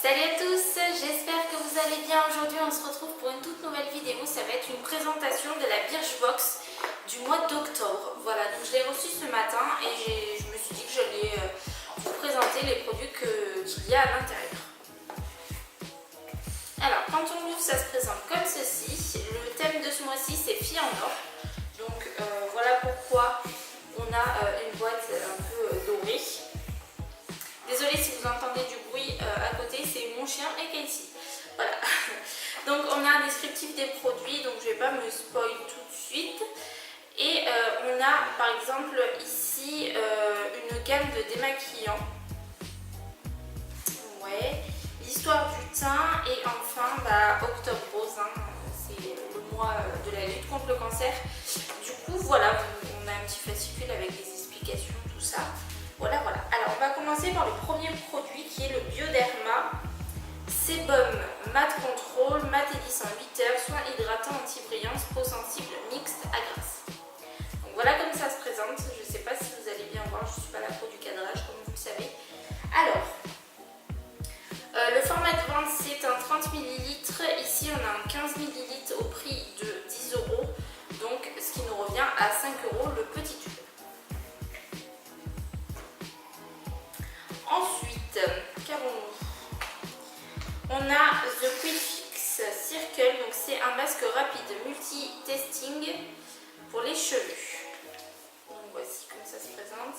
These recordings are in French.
Salut à tous, j'espère que vous allez bien. Aujourd'hui on se retrouve pour une toute nouvelle vidéo. Ça va être une présentation de la Birchbox du mois d'octobre. Voilà, donc je l'ai reçue ce matin et je me suis dit que j'allais vous présenter les produits qu'il y a à l'intérieur. Alors quand on l'ouvre, ça se présente comme ceci. Le thème de ce mois-ci c'est filles en or. Donc voilà pourquoi on a une boîte un peu dorée. Désolée si vous entendez du bruit à côté, c'est mon chien et Casey. Voilà. Donc on a un descriptif des produits, donc je ne vais pas me spoil tout de suite. Et on a par exemple ici une gamme de démaquillants. Ouais. L'histoire du teint et enfin Octobre Rose, hein, c'est le mois de la lutte contre le cancer. Du coup voilà, on a un petit fascicule avec des explications, tout ça. Voilà. Alors on va commencer par le premier produit qui est le Bioderma Sebum Mat Control Mat et lisse en 8 heures, soin hydratant anti-brillance, peau sensible mixte à grasse. Donc voilà comme ça se présente. Je ne sais pas si vous allez bien voir, je ne suis pas la pro du cadrage comme vous le savez. Alors, le format de vente c'est un 30 ml. Ici on a un 15 ml au prix de 10 €, donc ce qui nous revient à 5 € le petit tube. Ensuite, qu'avons-nous? On a The Quick Fix Circle, donc c'est un masque rapide multi-testing pour les cheveux. Donc voici comme ça se présente.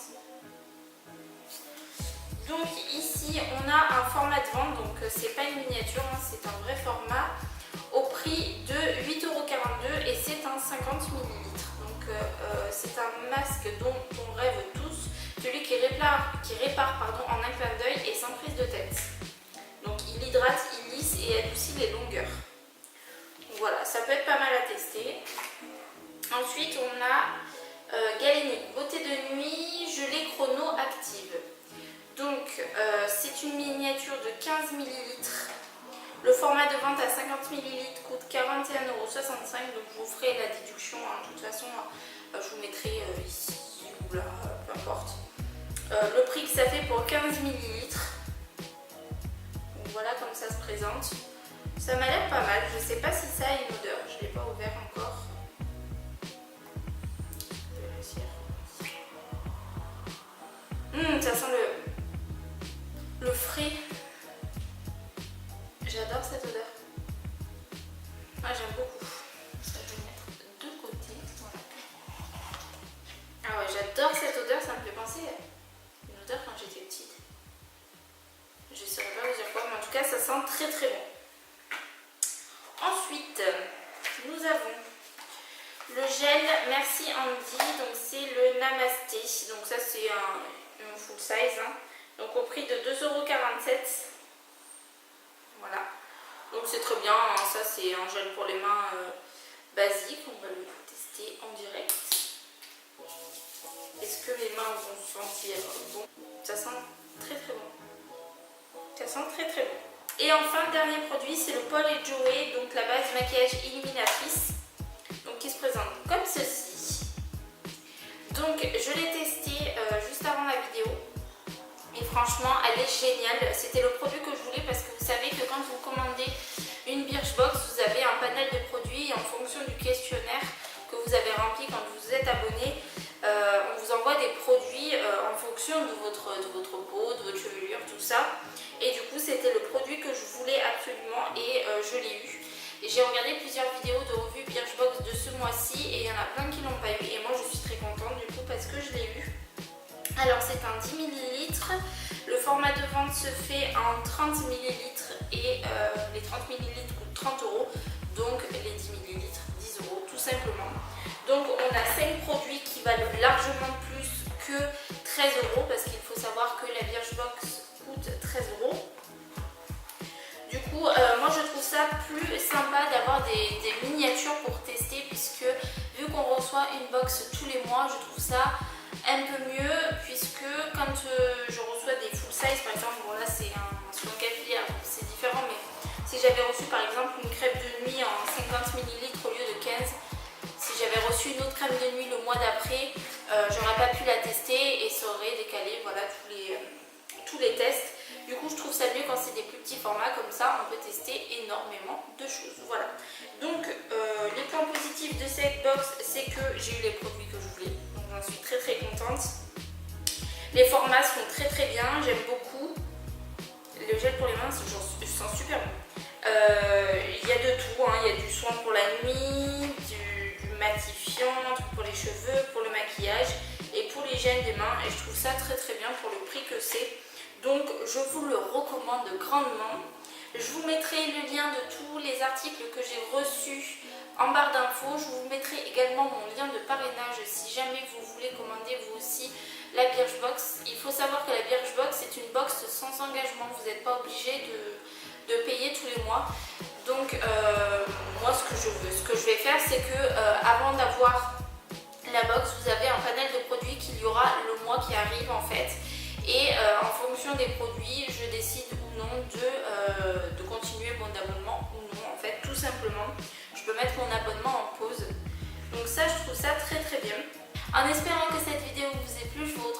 Donc ici on a un format de vente, donc c'est pas une miniature, hein, c'est un vrai format au prix de 8,42 € et c'est un 50 ml. Donc c'est un masque dont on rêve tous, celui qui répare en un clin d'œil et sans prise de tête. Donc il hydrate, il lisse et adoucit les longueurs. Donc voilà, ça peut être pas mal à tester. Ensuite on a Galénic Beauté de nuit gelée chrono active. Donc c'est une miniature de 15 ml. Le format de vente à 50 ml coûte 41,65 €, donc je vous ferai la déduction, hein. De toute façon je vous mettrai ici ou là, peu importe. Le prix que ça fait pour 15 ml. Donc voilà comme ça se présente. Ça m'a l'air pas mal, je sais pas si ça a une odeur, je ne l'ai pas ouvert encore. Ça sent le frais. J'adore cette odeur. Moi j'aime beaucoup. Ça, je vais mettre de côté. Voilà. Ah ouais, j'adore cette odeur, ça me fait penser à une odeur quand j'étais petite. Je ne saurais pas vous dire quoi, mais en tout cas ça sent très très bon. Ensuite, nous avons le gel Merci Andy, donc c'est le Namasté. Donc ça c'est un full size, hein. Donc au prix de 2,47 €. Voilà. Donc c'est très bien, hein. Ça c'est un gel pour les mains basique. On va le tester en direct. Est-ce que les mains vont se sentir bon? Ça sent très très bon. Ça sent très très bon. Et enfin, dernier produit, c'est le Paul et Joey, donc la base maquillage illuminatrice. Donc qui se présente comme ceci. Donc je l'ai testé juste avant la vidéo. Et franchement, elle est géniale. C'était le produit que je voulais parce que vous savez que quand vous commandez une Birchbox, vous avez un panel de produits en fonction du questionnaire que vous avez rempli quand vous êtes abonné. On vous envoie des produits en fonction de votre peau, de votre chevelure, tout ça. Et du coup, c'était le produit que je voulais absolument et je l'ai eu. Et j'ai regardé plusieurs vidéos de revue Birchbox de ce mois-ci et il y en a plein qui l'ont pas eu. Et moi, je suis très contente du coup parce que je l'ai eu. Alors, c'est un 10 ml. Le format de vente se fait en 30 ml et les 30 ml coûtent 30 €. Donc, les 10 ml, 10 € tout simplement. Donc, on a 5 produits qui valent largement plus que 13 € parce qu'il faut savoir que la Birchbox coûte 13 €. Du coup, moi je trouve ça plus sympa d'avoir des miniatures pour tester puisque vu qu'on reçoit une box tous les mois, je trouve ça un peu mieux puisque quand je reçois des full size par exemple, bon là c'est un soin capillaire donc c'est différent, mais si j'avais reçu par exemple une crème de nuit en 50 ml au lieu de 15, si j'avais reçu une autre crème de nuit le mois d'après, j'aurais pas pu la tester et ça aurait décalé voilà, tous les tests. Du coup je trouve ça mieux quand c'est des plus petits formats, comme ça on peut tester énormément de choses. Voilà. Donc les points positifs de cette box, c'est que j'ai eu les produits que je voulais. Donc j'en suis très contente. Les formats sont très bien, j'aime beaucoup. Le gel pour les mains, je sens super bon. Il y a de tout, hein. Il y a du soin pour la nuit, du matifiant pour les cheveux, pour le maquillage et pour l'hygiène des mains. Et je trouve ça très bien pour le prix que c'est. Donc je vous le recommande grandement. Je vous mettrai le lien de tous les articles que j'ai reçus en barre d'infos. Je vous mettrai également mon lien de parrainage si jamais vous voulez commander vous aussi la Birchbox. Il faut savoir que la Birchbox est une box sans engagement. Vous n'êtes pas obligé de payer tous les mois. Donc moi ce que je vais faire, c'est que avant d'avoir la box, vous avez un panel de produits qu'il y aura le mois qui arrive en fait. Et en fonction des produits, je décide ou non de continuer mon abonnement ou non, en fait, tout simplement. Je peux mettre mon abonnement en pause. Donc ça, je trouve ça très bien. En espérant que cette vidéo vous ait plu, je vous retrouve